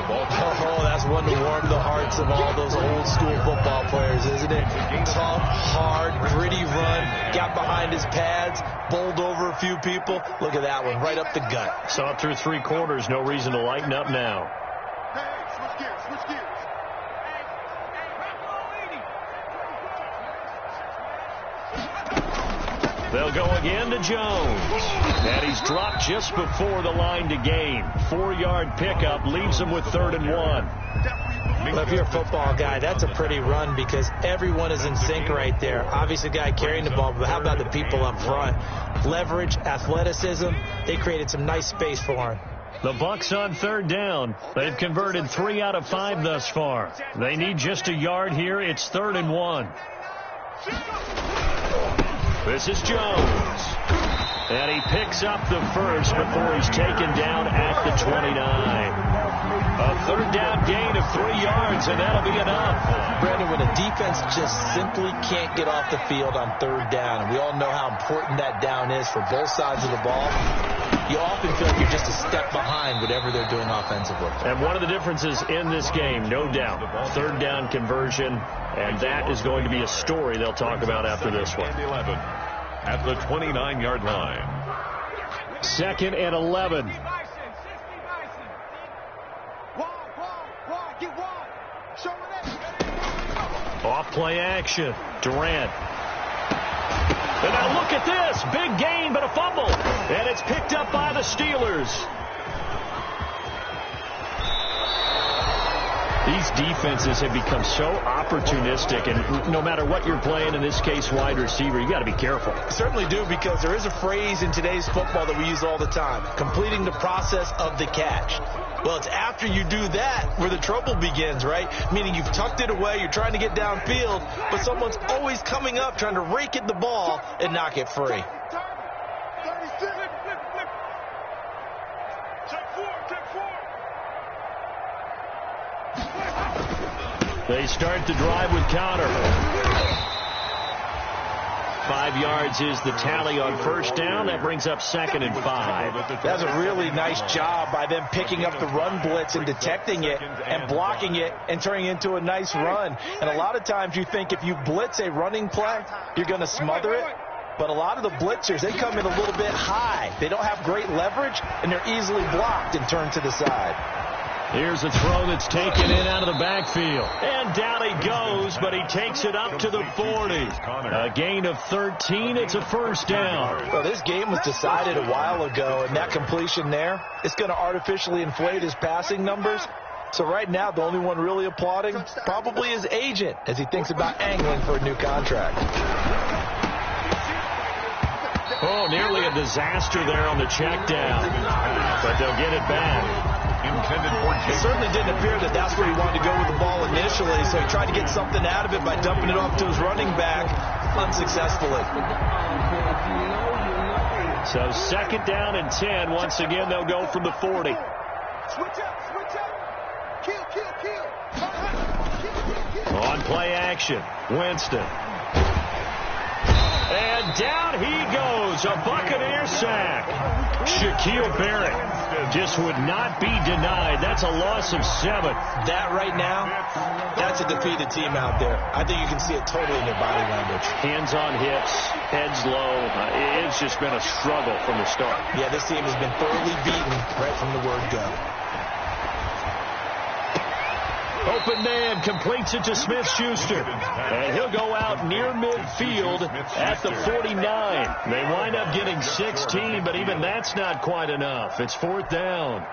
S3: Oh, that's one to warm the hearts of all those old school football players, isn't it? Tough, hard, gritty run. Got behind his pads, bowled over a few people. Look at that one, right up the gut.
S2: Saw it through 3 quarters. No reason to lighten up now.
S6: Switch gears.
S2: They'll go again to Jones. And he's dropped just before the line to gain. 4-yard pickup leaves him with 3rd and 1.
S3: Well, if you're a football guy, that's a pretty run because everyone is in sync right there. Obviously, the guy carrying the ball, but how about the people up front? Leverage, athleticism, they created some nice space for him.
S2: The Bucs on 3rd down. They've converted 3 out of 5 thus far. They need just a yard here. It's 3rd and 1. This is Jones. And he picks up the first before he's taken down at the 29. A 3rd down gain of 3 yards, and that'll be enough.
S3: Brandon, when a defense just simply can't get off the field on 3rd down, and we all know how important that down is for both sides of the ball, you often feel like you're just a step behind whatever they're doing offensively.
S2: And one of the differences in this game, no doubt, 3rd down conversion, and that is going to be a story they'll talk about after this one.
S4: 11 at the 29-yard line.
S2: 2nd and 11. Off play action. Durant. And now look at this. Big gain, but a fumble. And it's picked up by the Steelers. These defenses have become so opportunistic, and no matter what you're playing, in this case wide receiver, you got to be careful.
S3: Certainly do, because there is a phrase in today's football that we use all the time, completing the process of the catch. Well, it's after you do that where the trouble begins, right? Meaning you've tucked it away, you're trying to get downfield, but someone's always coming up trying to rake at the ball and knock it free.
S2: They start the drive with Connor. 5 yards is the tally on first down. That brings up 2nd and 5.
S3: That's a really nice job by them picking up the run blitz and detecting it and blocking it and turning it into a nice run. And a lot of times you think if you blitz a running play, you're going to smother it. But a lot of the blitzers, they come in a little bit high. They don't have great leverage, and they're easily blocked and turned to the side.
S2: Here's a throw that's taken in out of the backfield. And down he goes, but he takes it up to the 40. A gain of 13. It's a first down.
S3: Well, this game was decided a while ago, and that completion there, it's going to artificially inflate his passing numbers. So right now, the only one really applauding probably his agent as he thinks about angling for a new contract.
S2: Oh, nearly a disaster there on the check down. But they'll get it back.
S3: It certainly didn't appear that that's where he wanted to go with the ball initially, so he tried to get something out of it by dumping it off to his running back unsuccessfully.
S2: So 2nd down and 10. Once again, they'll go from the 40.
S6: Switch up. Kill.
S2: On play action, Winston. And down he goes, a Buccaneer sack. Shaquille Barrett just would not be denied. That's a loss of 7.
S3: That right now, that's a defeated team out there. I think you can see it totally in their body language.
S2: Hands on hips, heads low. It's just been a struggle from the start.
S3: Yeah, this team has been thoroughly beaten right from the word go.
S2: Open man completes it to Smith-Schuster. And he'll go out near midfield at the 49. They wind up getting 16, but even that's not quite enough. It's 4th down.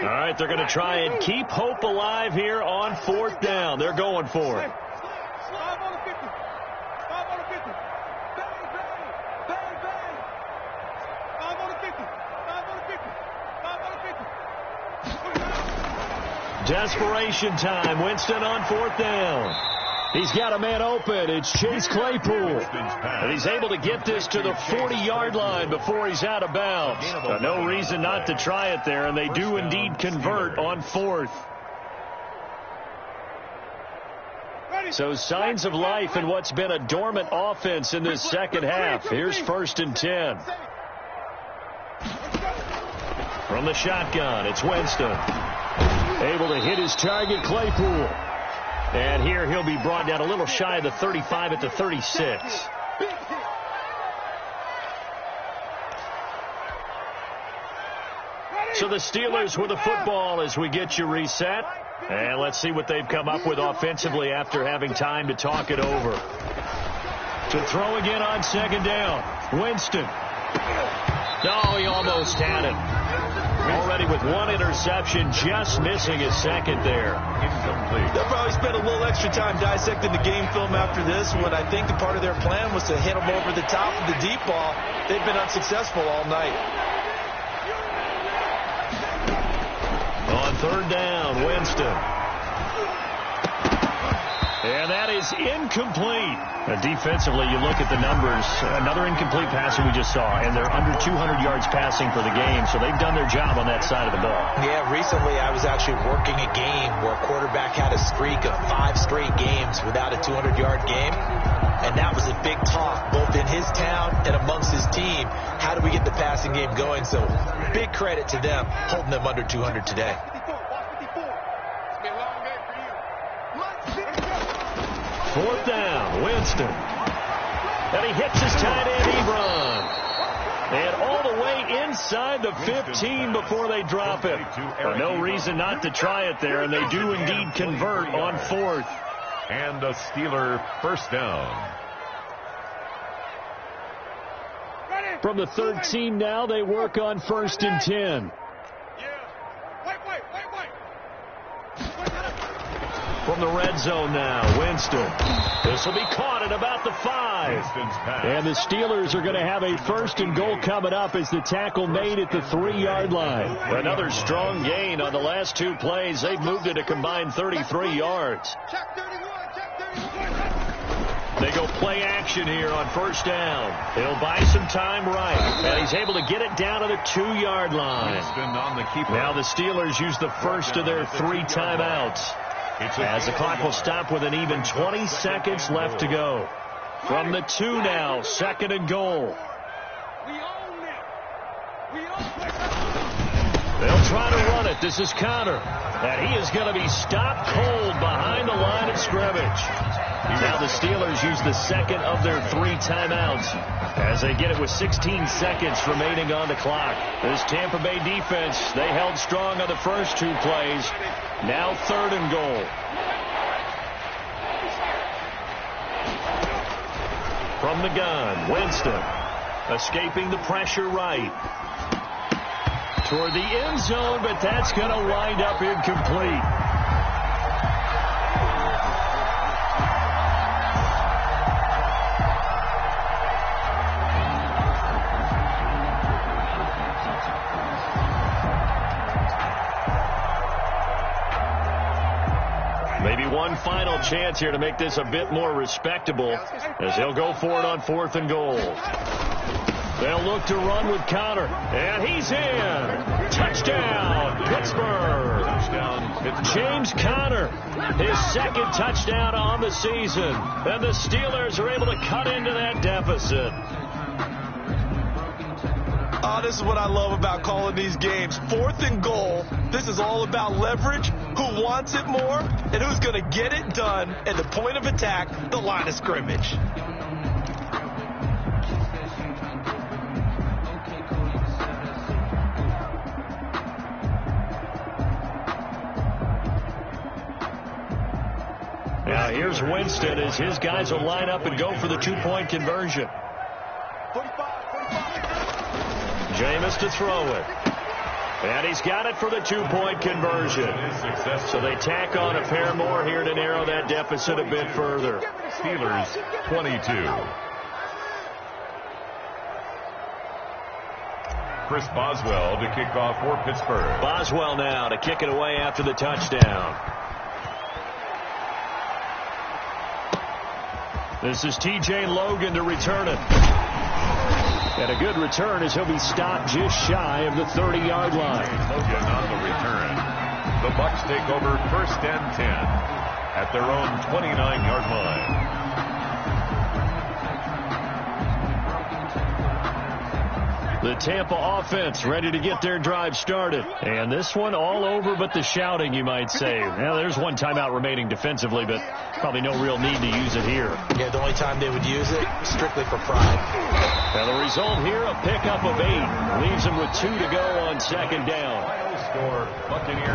S2: All right, they're going to try and keep hope alive here on 4th down. They're going for it. Desperation time. Winston on 4th down. He's got a man open. It's Chase Claypool. And he's able to get this to the 40-yard line before he's out of bounds. No reason not to try it there, and they do indeed convert on 4th. So signs of life in what's been a dormant offense in this second half. Here's 1st and 10. From the shotgun, it's Winston. Able to hit his target, Claypool. And here he'll be brought down a little shy of the 35 at the 36. So the Steelers with the football as we get you reset. And let's see what they've come up with offensively after having time to talk it over. To throw again on 2nd down. Winston. No, he almost had it. Already with 1 interception, just missing his 2nd there. Incomplete.
S3: They'll probably spend a little extra time dissecting the game film after this one. I think the part of their plan was to hit them over the top of the deep ball. They've been unsuccessful all night.
S2: On 3rd down, Winston. And that is incomplete. Defensively, you look at the numbers. Another incomplete passing we just saw, and they're under 200 yards passing for the game, so they've done their job on that side of the ball.
S3: Yeah, recently I was actually working a game where a quarterback had a streak of 5 straight games without a 200-yard game, and that was a big talk, both in his town and amongst his team. How do we get the passing game going? So big credit to them, holding them under 200 today.
S2: 4th down, Winston. And he hits his tight end, Ebron. And all the way inside the 15 before they drop it. No reason not to try it there, and they do indeed convert on 4th.
S4: And a Steeler first down.
S2: From the 13 now, they work on 1st and 10. From the red zone now, Winston. This will be caught at about the 5. And the Steelers are going to have a 1st and goal coming up as the tackle made at the 3-yard line. Another strong gain on the last 2 plays. They've moved it a combined 33 yards. They go play action here on first down. He'll buy some time right, and he's able to get it down to the 2-yard line. Now the Steelers use the first of their 3 timeouts, as the clock will stop with an even 20 seconds left to go. From the 2 now, 2nd and goal. They'll try to run it. This is Connor. And he is going to be stopped cold behind the line of scrimmage. Now the Steelers use the second of their 3 timeouts as they get it with 16 seconds remaining on the clock. This Tampa Bay defense, they held strong on the first 2 plays. Now 3rd and goal. From the gun, Winston escaping the pressure right. Toward the end zone, but that's going to wind up incomplete. Maybe one final chance here to make this a bit more respectable, as they'll go for it on 4th and goal. They'll look to run with Connor, and he's in. Touchdown, Pittsburgh. James Conner, his 2nd touchdown on the season. And the Steelers are able to cut into that deficit.
S3: Oh, this is what I love about calling these games. 4th and goal. This is all about leverage, who wants it more, and who's going to get it done at the point of attack, the line of scrimmage.
S2: Now here's Winston as his guys will line up and go for the 2-point conversion. Jameis to throw it. And he's got it for the 2-point conversion. So they tack on a pair more here to narrow that deficit a bit further.
S4: Steelers 22. Chris Boswell to kick off for Pittsburgh.
S2: Boswell now to kick it away after the touchdown. This is T.J. Logan to return it. And a good return as he'll be stopped just shy of the 30-yard line.
S4: Logan on the return. The Bucs take over 1st and 10 at their own 29-yard line.
S2: The Tampa offense ready to get their drive started. And this one all over but the shouting, you might say. Now, there's one timeout remaining defensively, but probably no real need to use it here.
S3: Yeah, the only time they would use it, strictly for pride.
S2: Now, the result here, a pickup of 8. Leaves them with 2 to go on 2nd down.
S4: Final score, Buccaneers.